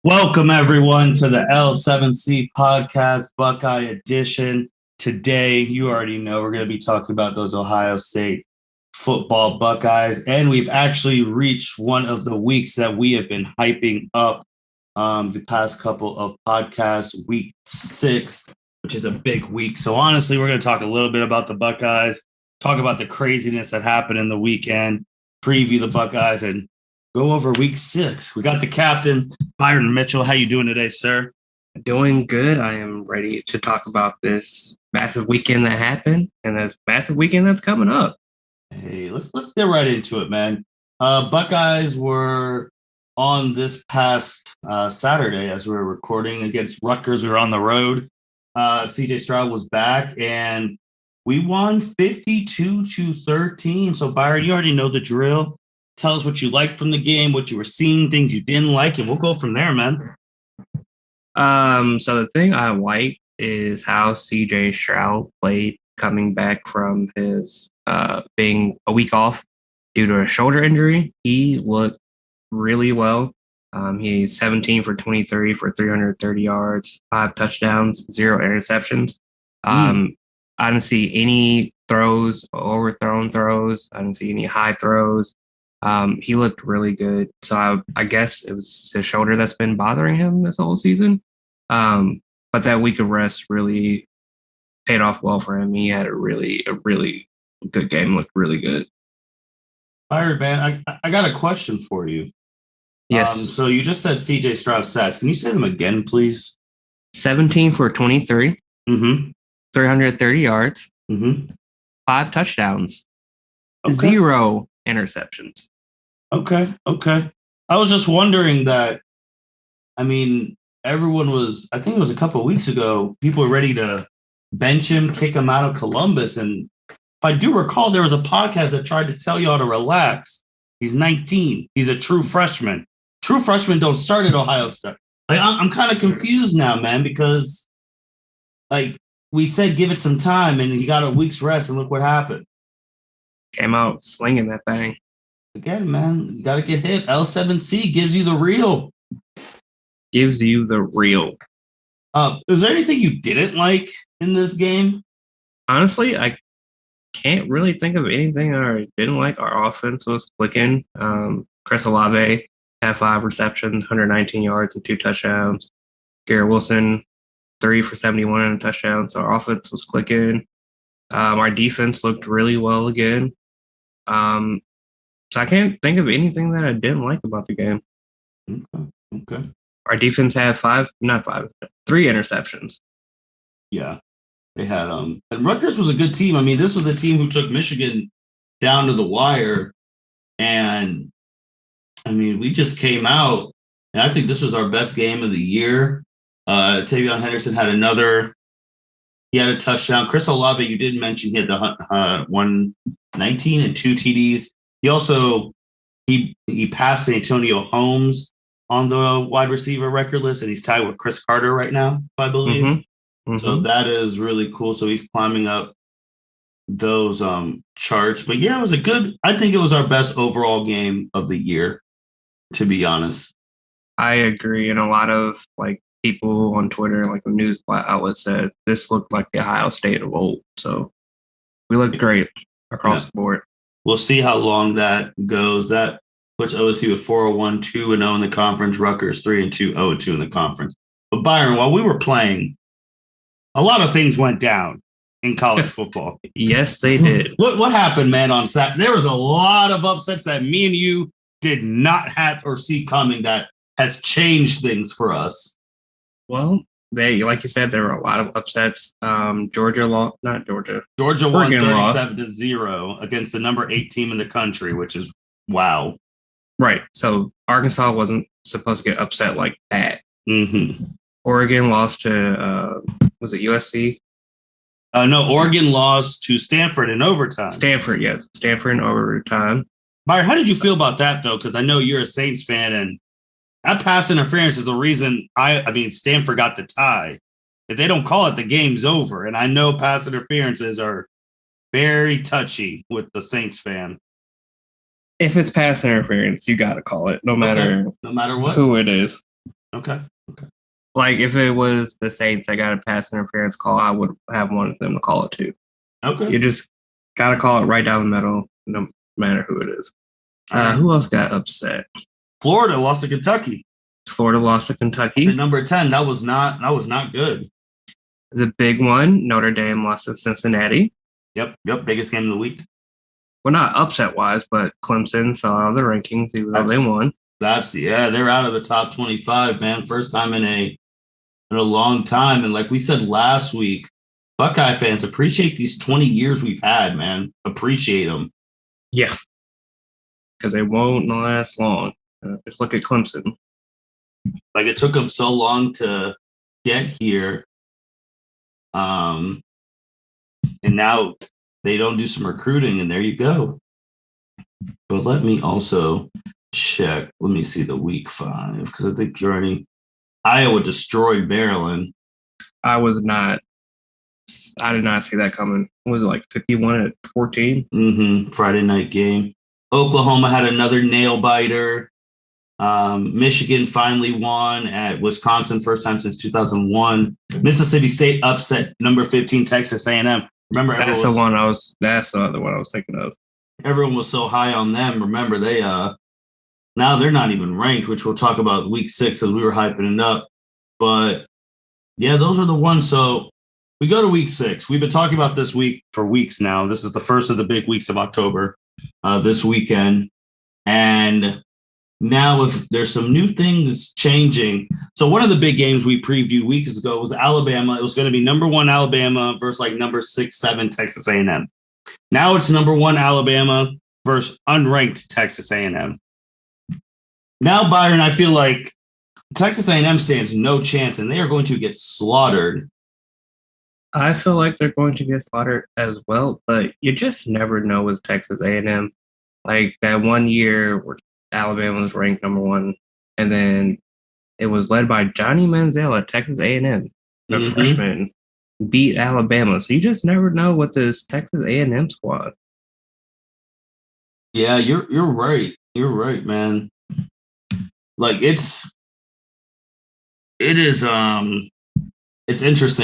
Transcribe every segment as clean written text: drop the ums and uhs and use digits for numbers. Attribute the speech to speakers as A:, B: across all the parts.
A: Welcome, everyone, to the L7C podcast, Buckeye edition. Today, you already know we're going to be talking about those Ohio State football Buckeyes, and we've actually reached one of the weeks that we have been hyping up the past couple of podcasts, week 6, which is a big week. So honestly, we're going to talk a little bit about the Buckeyes, talk about the craziness that happened in the weekend, preview the Buckeyes, and go over week 6. We got the captain, Byron Mitchell. How you doing today, sir?
B: Doing good. I am ready to talk about this massive weekend that happened and this massive weekend that's coming up.
A: Hey, let's get right into it, man. Buckeyes were on this past Saturday as we were recording against Rutgers. We were on the road. CJ Stroud was back, and we won 52-13. So, Byron, you already know the drill. Tell us what you liked from the game, what you were seeing, things you didn't like, and we'll go from there, man.
B: So the thing I like is how CJ Stroud played coming back from his being a week off due to a shoulder injury. He looked really well. He's 17 for 23 for 330 yards, 5 touchdowns, 0 interceptions. I didn't see any overthrown throws. I didn't see any high throws. He looked really good. So I guess it was his shoulder that's been bothering him this whole season. But that week of rest really paid off well for him. He had a really good game, looked really good.
A: Byron, man, I got a question for you.
B: Yes.
A: So you just said CJ Stroud stats. Can you say them again, please?
B: 17 for 23, 330 yards, 5 touchdowns, 0 interceptions.
A: Okay. I was just wondering that, I think it was a couple of weeks ago, people were ready to bench him, kick him out of Columbus. And if I do recall, there was a podcast that tried to tell y'all to relax. He's 19. He's a true freshman. True freshmen don't start at Ohio State. I'm kind of confused now, man, because we said give it some time and he got a week's rest and look what happened.
B: Came out slinging that thing.
A: Again, man, you got to get hip. L7C gives you the real.
B: Gives you the real.
A: Is there anything you didn't like in this game?
B: Honestly, I can't really think of anything I didn't like. Our offense was clicking. Chris Olave had 5 receptions, 119 yards, and 2 touchdowns. Garrett Wilson, 3 for 71 and a touchdown. So our offense was clicking. Our defense looked really well again. So I can't think of anything that I didn't like about the game.
A: Okay.
B: Our defense had 3 interceptions.
A: Yeah, they had and Rutgers was a good team. I mean, this was the team who took Michigan down to the wire, and I mean, we just came out, and I think this was our best game of the year. Tavion Henderson had he had a touchdown. Chris Olave, you did mention, he had the 119 and 2 TDs. He also he passed Antonio Holmes on the wide receiver record list, and he's tied with Chris Carter right now, I believe. So that is really cool. So he's climbing up those charts. But yeah, I think it was our best overall game of the year, to be honest.
B: I agree. And a lot of people on Twitter, the news outlet, said this looked like the Ohio State of old. So we looked great across the board.
A: We'll see how long that goes. That puts OSU with 4-1, 2-0 in the conference. Rutgers 3-2, 0-2 in the conference. But Byron, while we were playing, a lot of things went down in college football.
B: Yes, they did.
A: What happened, man, on Saturday? There was a lot of upsets that me and you did not have or see coming that has changed things for us.
B: Well, like you said, there were a lot of upsets. Georgia won
A: 37-0 against the number 8 team in the country, which is wow.
B: Right. So Arkansas wasn't supposed to get upset like that. Oregon lost to was it USC?
A: No, Oregon lost to Stanford in overtime.
B: Stanford in overtime.
A: Byron, how did you feel about that, though? Because I know you're a Saints fan, and that pass interference is the reason Stanford got the tie. If they don't call it, the game's over. And I know pass interferences are very touchy with the Saints fan.
B: If it's pass interference, you got to call it, no matter
A: what,
B: who it is.
A: Okay.
B: Like if it was the Saints, I got a pass interference call, I would have wanted them to call it too.
A: Okay.
B: You just gotta call it right down the middle, no matter who it is.
A: Right.
B: Who else got upset?
A: Florida lost to Kentucky.
B: Florida lost to Kentucky.
A: The number 10. That was not good.
B: The big one, Notre Dame lost to Cincinnati.
A: Yep. Biggest game of the week.
B: Well, not upset wise, but Clemson fell out of the rankings even though they won.
A: They're out of the top 25, man. First time in a long time. And like we said last week, Buckeye fans appreciate these 20 years we've had, man. Appreciate them.
B: Yeah. Because they won't last long. Just look at Clemson.
A: Like it took them so long to get here. And now they don't do some recruiting, and there you go. But let me also check. Let me see the week 5, because I think Iowa destroyed Maryland.
B: I did not see that coming. What was it, like 51-14?
A: Friday night game. Oklahoma had another nail biter. Michigan finally won at Wisconsin, first time since 2001. Mississippi State upset number 15 Texas A&M. Remember,
B: that's the other one I was thinking of.
A: Everyone was so high on them. Remember, they now they're not even ranked, which we'll talk about week 6 as we were hyping it up. But yeah, those are the ones. So we go to week 6. We've been talking about this week for weeks now. This is the first of the big weeks of October, this weekend. And now if there's some new things changing. So one of the big games we previewed weeks ago was Alabama. It was going to be number 1 Alabama versus like number 6, 7 Texas A&M. Now it's number 1 Alabama versus unranked Texas A&M. Now, Byron, I feel like Texas A&M stands no chance, and they are going to get slaughtered.
B: I feel like they're going to get slaughtered as well, but you just never know with Texas A&M. Like that one year where Alabama was ranked number 1, and then it was led by Johnny Manziel at Texas A&M. The freshman beat Alabama, so you just never know with this Texas A&M squad.
A: Yeah, you're right. You're right, man. Like it's interesting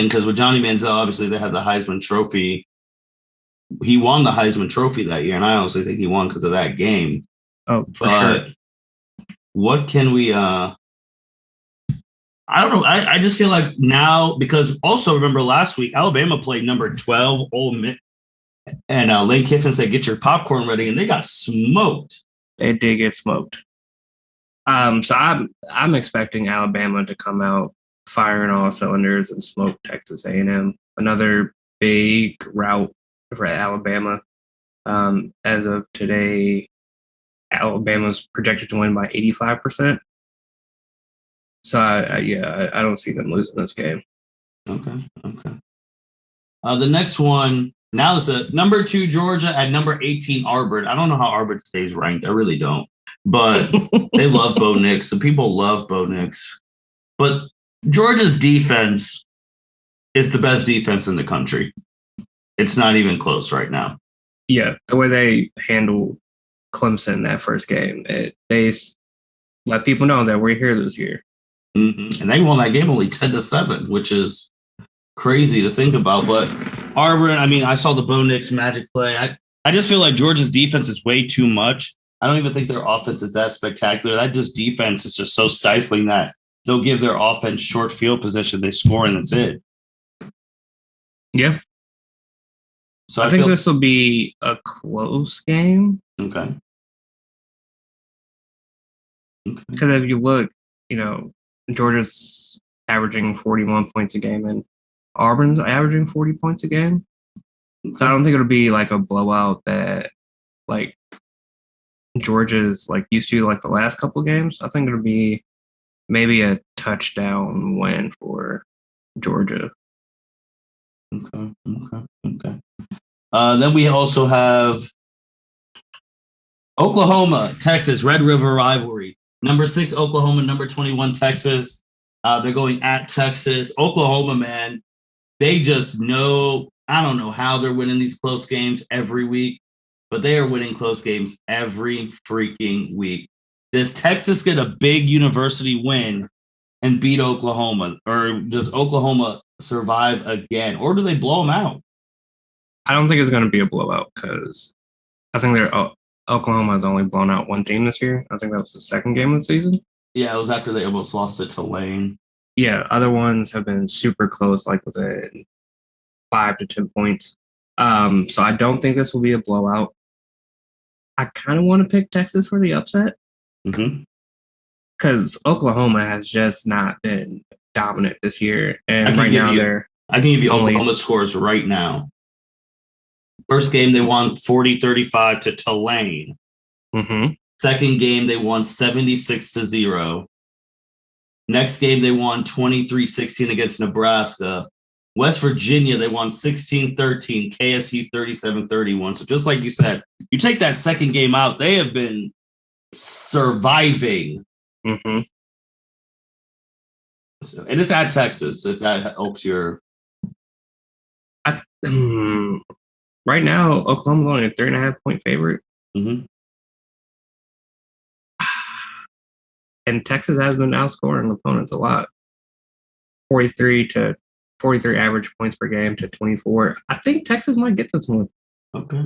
A: because with Johnny Manziel, obviously they had the Heisman Trophy. He won the Heisman Trophy that year, and I honestly think he won because of that game.
B: Oh, for sure.
A: What can we I don't know. I just feel like now, because also remember last week, Alabama played number 12, Ole Miss, and Lane Kiffin said, "Get your popcorn ready," and they got smoked.
B: They did get smoked. So I'm expecting Alabama to come out firing all cylinders and smoke Texas A&M. Another big rout for Alabama. As of today, Alabama's projected to win by 85%. So I don't see them losing this game.
A: Okay. The next one now is a number 2 Georgia at number 18 Auburn. I don't know how Auburn stays ranked. I really don't. But they love Bo Nix, and people love Bo Nix. But Georgia's defense is the best defense in the country. It's not even close right now.
B: Yeah, the way they handled Clemson that first game, they let people know that we're here this year.
A: And they won that game only 10-7, which is crazy to think about. But Auburn, I mean, I saw the Bo Nix magic play. I just feel like Georgia's defense is way too much. I don't even think their offense is that spectacular. That just defense is just so stifling that they'll give their offense short field position. They score, and that's it.
B: Yeah. So I think this will be a close game.
A: Okay.
B: Because if you look, Georgia's averaging 41 points a game, and Auburn's averaging 40 points a game. Okay. So I don't think it'll be like a blowout that like Georgia's like used to like the last couple of games. I think it'll be maybe a touchdown win for Georgia.
A: Okay. Then we also have Oklahoma, Texas, Red River rivalry. Number 6, Oklahoma, number 21, Texas. They're going at Texas. Oklahoma, man, they just know, I don't know how they're winning these close games every week, but they are winning close games every freaking week. Does Texas get a big university win and beat Oklahoma? Or does Oklahoma survive again? Or do they blow them out?
B: I don't think it's going to be a blowout because I think Oklahoma has only blown out one team this year. I think that was the second game of the season.
A: Yeah, it was after they almost lost it to Tulane.
B: Yeah, other ones have been super close, like within 5 to 10 points. So I don't think this will be a blowout. I kind of want to pick Texas for the upset because Oklahoma has just not been dominant this year, and right now
A: I can give you Oklahoma scores right now. First game they won 40-35 to Tulane. Second game they won 76-0. Next game they won 23-16 against Nebraska. West Virginia, they won 16-13, KSU 37-31. So just like you said, you take that second game out, they have been surviving. So, and it's at Texas, if that helps your...
B: Right now, Oklahoma's only a 3.5-point favorite. And Texas has been outscoring opponents a lot. 43 average points per game to 24. I think Texas might get this one.
A: Okay.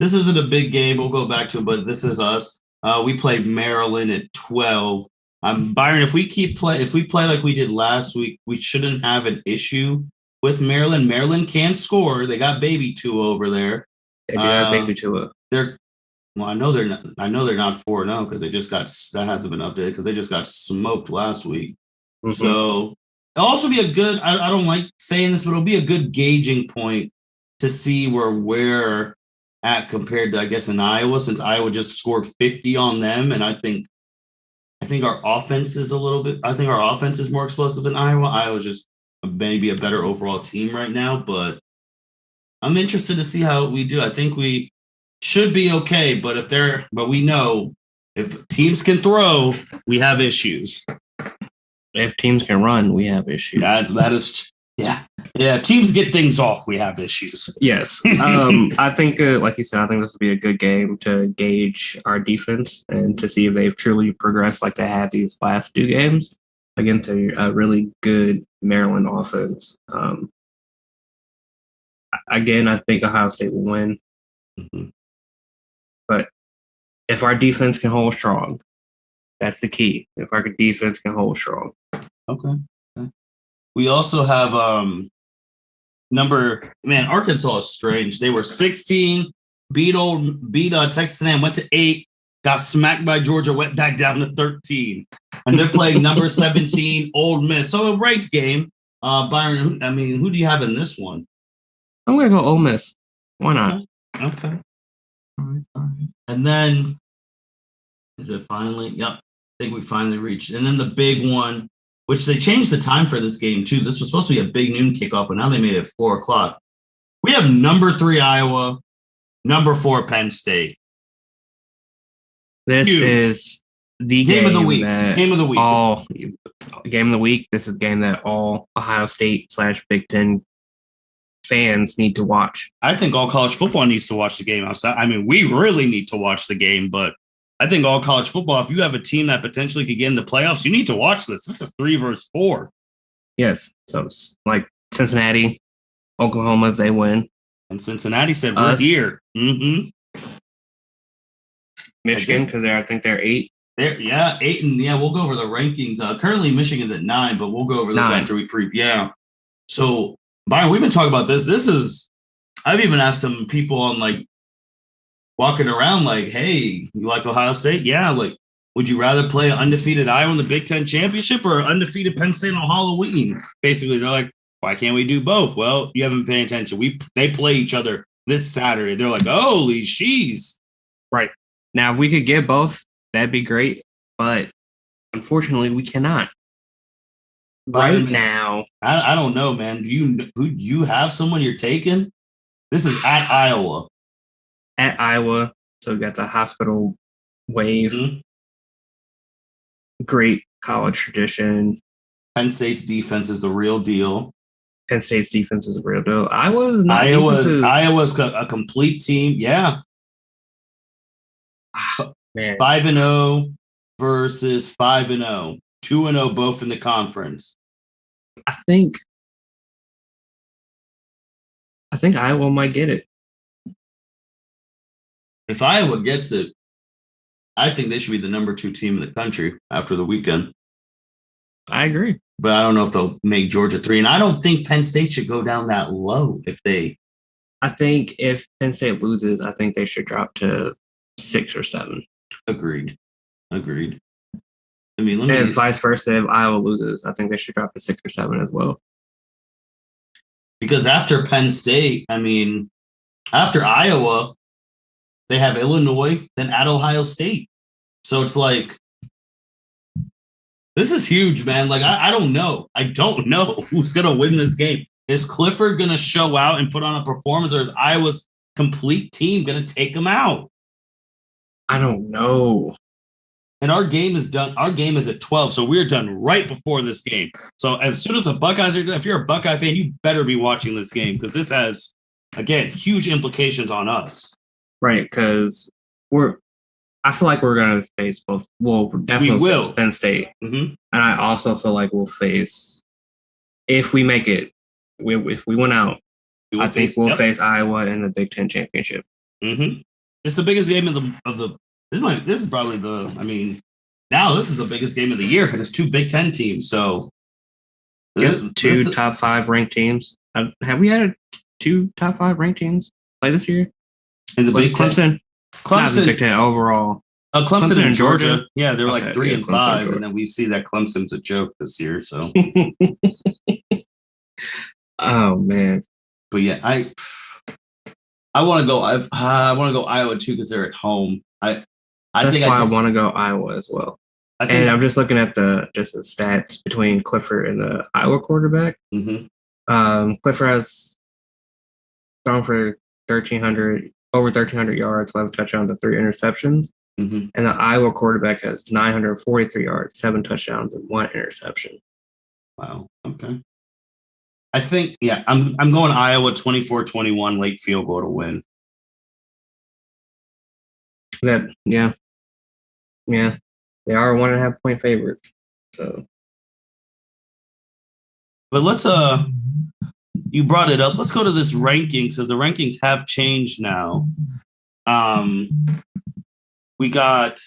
A: This isn't a big game. We'll go back to it, but this is us. We played Maryland at 12. Byron, if we play like we did last week, we shouldn't have an issue with Maryland. Maryland can score. They got Baby Tua over there.
B: They do have Baby Tua.
A: I know they're not 4-0 because they just got, that hasn't been updated because they just got smoked last week. So it'll also be a good, I don't like saying this, but it'll be a good gauging point to see where we're at compared to, I guess, in Iowa, since Iowa just scored 50 on them. And I think our offense is our offense is more explosive than Iowa. Iowa's just maybe a better overall team right now, but I'm interested to see how we do. I think we should be okay, but we know if teams can throw, we have issues.
B: If teams can run, we have issues.
A: That is, yeah. If teams get things off, we have issues.
B: Yes. I think, like you said, I think this will be a good game to gauge our defense and to see if they've truly progressed like they have these last 2 games against a really good Maryland offense. Again, I think Ohio State will win. But if our defense can hold strong, that's the key. If our defense can hold strong.
A: Okay. We also have Arkansas is strange. They were 16, beat Texas A&M, went to 8, got smacked by Georgia, went back down to 13. And they're playing number 17, Ole Miss. So a ranked game. Byron, who do you have in this one?
B: I'm going to go Ole Miss. Why not?
A: Okay. All right. And then, is it finally? Yep. I think we finally reached. And then the big one, which they changed the time for this game too. This was supposed to be a big noon kickoff, but now they made it 4:00. We have number 3 Iowa, number 4 Penn State.
B: This is the
A: game of the week.
B: Game of the week. This is a game that all Ohio State / Big Ten fans need to watch.
A: I think all college football needs to watch the game outside. We really need to watch the game, but I think all college football, if you have a team that potentially could get in the playoffs, you need to watch this. This is 3 versus 4.
B: Yes. So it's like Cincinnati, Oklahoma, if they win.
A: And Cincinnati said, we're here.
B: Michigan, because I think they're 8.
A: 8, and we'll go over the rankings. Currently, Michigan's at 9, but we'll go over those after we So, Byron, we've been talking about this. I've even asked some people on walking around hey, you like Ohio State? Yeah. Would you rather play an undefeated Iowa in the Big Ten championship or an undefeated Penn State on Halloween? Basically, they're like, why can't we do both? Well, you haven't been paying attention. They play each other this Saturday. They're like, holy jeez.
B: Right. Now, if we could get both, that'd be great. But unfortunately, we cannot. Right now.
A: I don't know, man. Do you have someone you're taking? This is at Iowa.
B: At Iowa. So we got the hospital wave. Great college tradition.
A: Penn State's defense is the real deal.
B: Iowa's
A: a complete team. Yeah.
B: Man.
A: 5-0 versus 5-0. 2-0 both in the conference.
B: I think Iowa might get it.
A: If Iowa gets it, I think they should be the number 2 team in the country after the weekend.
B: I agree.
A: But I don't know if they'll make Georgia 3. And I don't think Penn State should go down that low if they.
B: I think if Penn State loses, I think they should drop to 6 or 7.
A: Agreed. I mean,
B: and vice versa, if Iowa loses, I think they should drop to 6 or 7 as well.
A: Because after Penn State, I mean, after Iowa, they have Illinois, then at Ohio State. So it's like, this is huge, man. Like, I don't know. I don't know who's going to win this game. Is Clifford going to show out and put on a performance, or is Iowa's complete team going to take them out?
B: I don't know.
A: And our game is done. Our game is at 12, so we're done right before this game. So as soon as the Buckeyes are done, if you're a Buckeye fan, you better be watching this game because this has, again, huge implications on us.
B: Right, because I feel like we're going to face both. Well, definitely face Penn State.
A: Mm-hmm.
B: And I also feel like we'll face, if we make it, if we went out, I think we'll face Iowa in the Big Ten championship.
A: Mm-hmm. It's the biggest game of the. This is probably the. I mean, now this is the biggest game of the year because it's 2 Big Ten teams. So,
B: two top 5 ranked teams. Have we had 2 top 5 ranked teams play this year?
A: In the Big Ten?
B: Clemson, Big Ten overall.
A: Clemson and Georgia. Yeah, they're like 3 and 5, and then we see that Clemson's a joke this year. So.
B: Oh man.
A: But yeah, I want to go. I want to go Iowa too because they're at home. I
B: want to go Iowa as well. And I'm just looking at the stats between Clifford and the Iowa quarterback.
A: Mm-hmm.
B: Clifford has thrown for over 1,300 yards, 11 touchdowns, and 3 interceptions.
A: Mm-hmm.
B: And the Iowa quarterback has 943 yards, 7 touchdowns, and 1 interception.
A: Wow. Okay. I think, yeah, I'm going Iowa 24-21 late field goal to win.
B: Yeah. They are 1.5 point favorites. So,
A: but let's you brought it up. Let's go to this rankings because the rankings have changed now. We got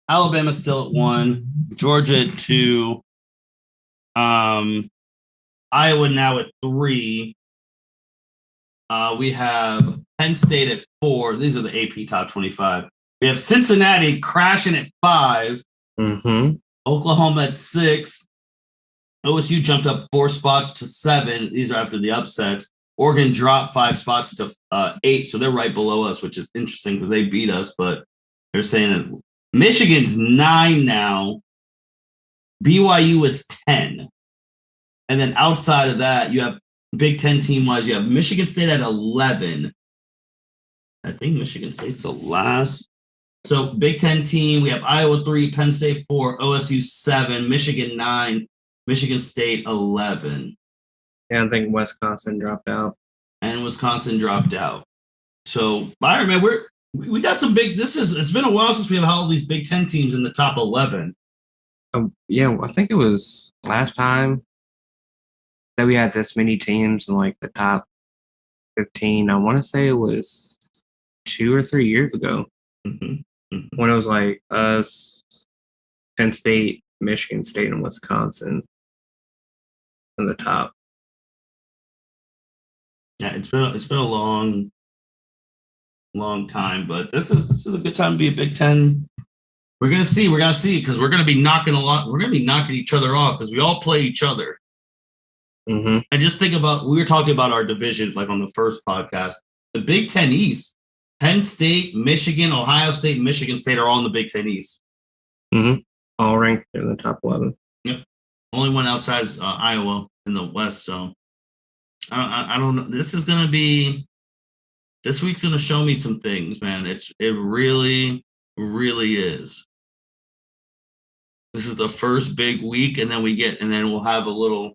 A: Alabama still at 1, Georgia at 2, Iowa now at 3. We have Penn State at 4. These are the AP top 25. We have Cincinnati crashing at 5.
B: Mm-hmm.
A: Oklahoma at 6. OSU jumped up 4 spots to 7. These are after the upsets. Oregon dropped 5 spots to 8, so they're right below us, which is interesting because they beat us. But they're saying that Michigan's 9 now. BYU is 10. And then outside of that, you have Big Ten team-wise, you have Michigan State at 11. I think Michigan State's the last. So Big Ten team, we have Iowa 3, Penn State 4, OSU 7, Michigan 9, Michigan State 11.
B: Yeah, I think Wisconsin dropped out.
A: And Wisconsin dropped out. So, Byron, man, we got some big. It's been a while since we have all these Big Ten teams in the top 11.
B: Yeah, I think it was last time that we had this many teams in like the top 15. I want to say it was 2 or 3 years ago.
A: Mm-hmm. Mm-hmm.
B: When it was like us, Penn State, Michigan State, and Wisconsin in the top.
A: Yeah, it's been a long time, but this is a good time to be a Big Ten. We're gonna see because we're gonna be knocking each other off because we all play each other.
B: Mm-hmm.
A: And just think about, we were talking about our divisions like on the first podcast. The Big Ten East, Penn State, Michigan, Ohio State, Michigan State are all in the Big Ten East.
B: Mm-hmm. All ranked in the top 11.
A: Yep. Only one outside is Iowa in the West. So I don't know. This week's gonna show me some things, man. It really, really is. This is the first big week, and then we'll have a little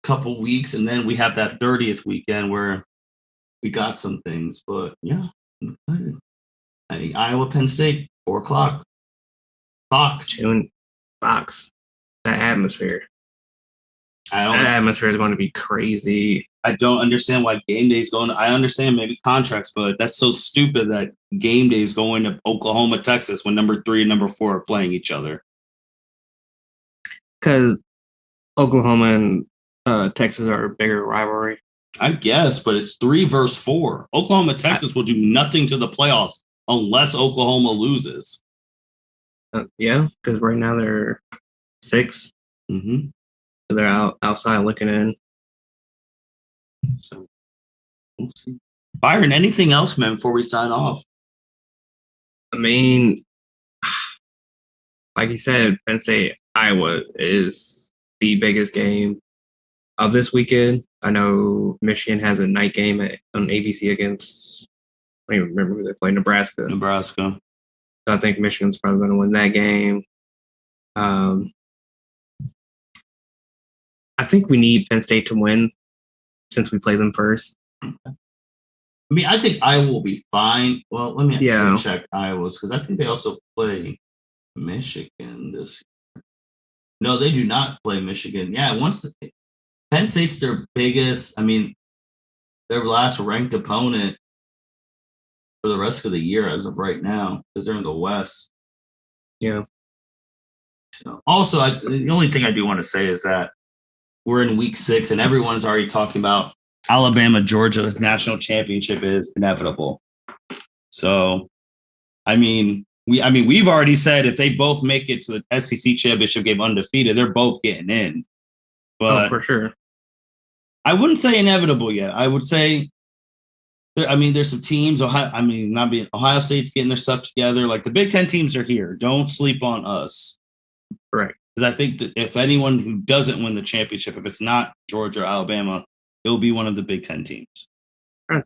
A: couple weeks, and then we have that 30th weekend where we got some things. But yeah, I'm excited. Iowa, Penn State, 4:00. Fox.
B: Fox. that atmosphere.
A: That
B: atmosphere is going to be crazy.
A: I don't understand why game day is going. I understand maybe contracts, but that's so stupid that game day is going to Oklahoma, Texas when number 3 and number 4 are playing each other.
B: Because Oklahoma and Texas are a bigger rivalry.
A: I guess, but it's 3 versus 4. Oklahoma, Texas will do nothing to the playoffs unless Oklahoma loses.
B: Yeah, because right now they're 6.
A: Mm-hmm.
B: So they're outside looking in.
A: So we'll see. Byron, anything else, man, before we sign off?
B: I mean, like you said, Penn State, Iowa is the biggest game of this weekend. I know Michigan has a night game on ABC against, I don't even remember who they play, Nebraska.
A: Nebraska.
B: So I think Michigan's probably going to win that game. I think we need Penn State to win since we play them first.
A: I mean, I think Iowa will be fine. Well, let me actually check Iowa's because I think they also play Michigan this year. No, they do not play Michigan. Yeah, Penn State's their biggest, I mean, their last ranked opponent for the rest of the year as of right now because they're in the West.
B: Yeah.
A: So, also, the only thing I do want to say is that we're in week 6 and everyone's already talking about Alabama, Georgia national championship is inevitable. So, we've already said if they both make it to the SEC championship game undefeated, they're both getting in. But
B: for sure.
A: I wouldn't say inevitable yet. I would say, there's some teams. Ohio State's getting their stuff together. Like the Big Ten teams are here. Don't sleep on us.
B: Right.
A: Because I think that if anyone who doesn't win the championship, if it's not Georgia or Alabama, it'll be one of the Big Ten teams.
B: I'm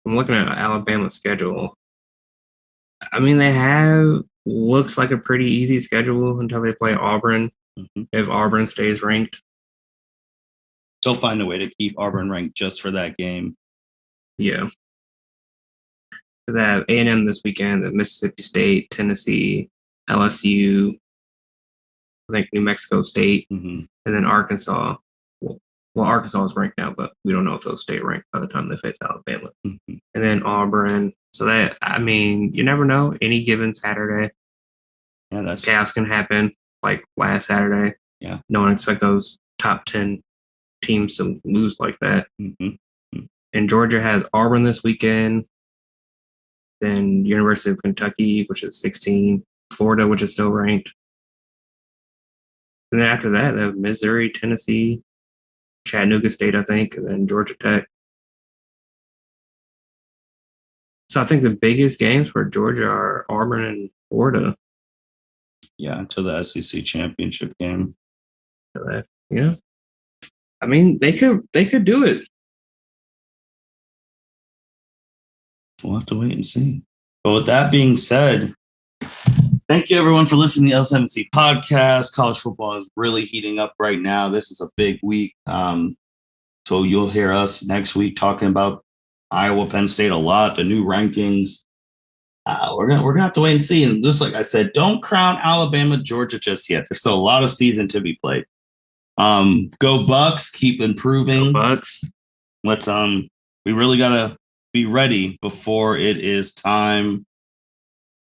B: looking at Alabama's schedule. I mean, they have looks like a pretty easy schedule until they play Auburn. Mm-hmm. If Auburn stays ranked,
A: they'll find a way to keep Auburn ranked just for that game.
B: Yeah. They have A&M this weekend, at Mississippi State, Tennessee, LSU, I think New Mexico State,
A: mm-hmm.
B: and then Arkansas. Well, Arkansas is ranked now, but we don't know if they'll stay ranked by the time they face Alabama.
A: Mm-hmm.
B: And then Auburn. So you never know. Any given Saturday, chaos can happen. Like last Saturday, no one expect those top 10 teams to lose like that.
A: Mm-hmm.
B: And Georgia has Auburn this weekend. Then University of Kentucky, which is 16. Florida, which is still ranked. And then after that, they have Missouri, Tennessee, Chattanooga State, I think, and then Georgia Tech. So I think the biggest games for Georgia are Auburn and Florida.
A: Yeah, until the SEC championship game.
B: Yeah. I mean, they could do it.
A: We'll have to wait and see. But with that being said, thank you everyone for listening to the L7C podcast. College football is really heating up right now. This is a big week. So you'll hear us next week talking about Iowa, Penn State a lot, the new rankings. We're gonna have to wait and see. And just like I said, don't crown Alabama, Georgia just yet. There's still a lot of season to be played. Go Bucks, keep improving.
B: Go Bucks.
A: Let's we really gotta be ready before it is time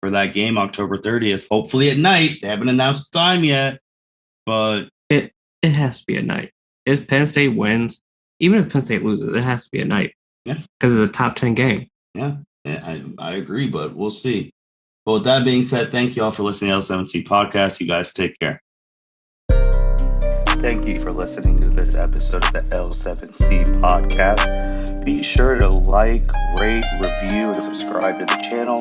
A: for that game October 30th. Hopefully at night. They haven't announced the time yet, but
B: it has to be at night. If Penn State wins, even if Penn State loses, it has to be at night.
A: Yeah,
B: because it's a top 10 game.
A: Yeah, I agree, but we'll see. But with that being said, thank you all for listening to L7C podcast. You guys take care. Thank you for listening to this episode of the L7C podcast. Be sure to like, rate, review, and subscribe to the channel.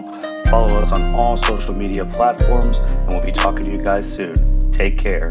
A: Follow us on all social media platforms, and we'll be talking to you guys soon. Take care.